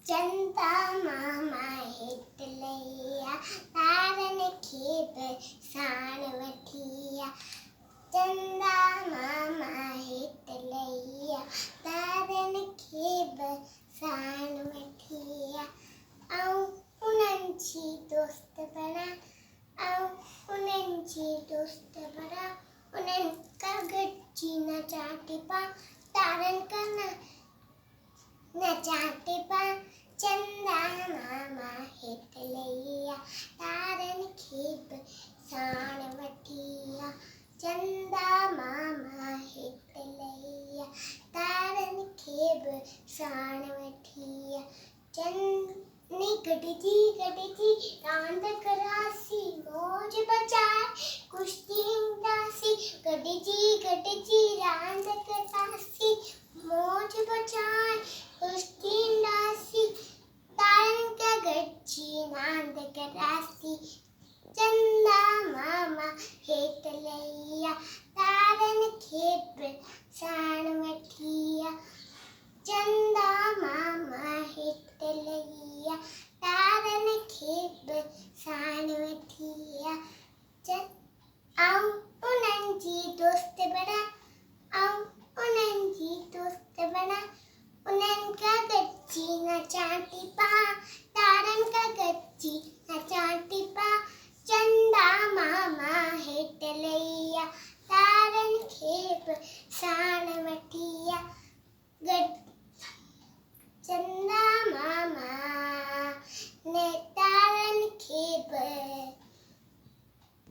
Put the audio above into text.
चंदा मामा हेठ लैया तारन खेप साण वठिया चंदा मामा हेठ लैया तारन खेप साण वठिया आऊं उन्हनि जी दोस्त बणा आऊं उन्हनि जी दोस्त बणा उन्हनि खां गॾिजी नचां टिपां तारनि खां नचां टिपां चंदा मामा हेठ लैया तारन खेप साण वठिया चंदा मामा हेठ लैया तारन खेप साण वठिया चन्नी गॾिजी रांदि करासी मौज बचाए कुश्ती इंदासी गॾिजी रांदि करासी मौज बचाए कुश्ती इंदासी तारनि खां गॾिजी रांदि करासी चंदा मामा हेठ लैया तारन खेप साण वठिया चंदा मामा हेठ लैया तारन खेप साण वठिया आऊं उन्हनि जी दोस्त बणा आऊं उन्हनि जी दोस्त बणा उन्हनि खां गॾिजी नचां टिपां तारनि खां गॾिजी नचां टिपां चंदा मामा हेठ लैया तारन खेप साण वठिया चंदा मामा ने तारन खेप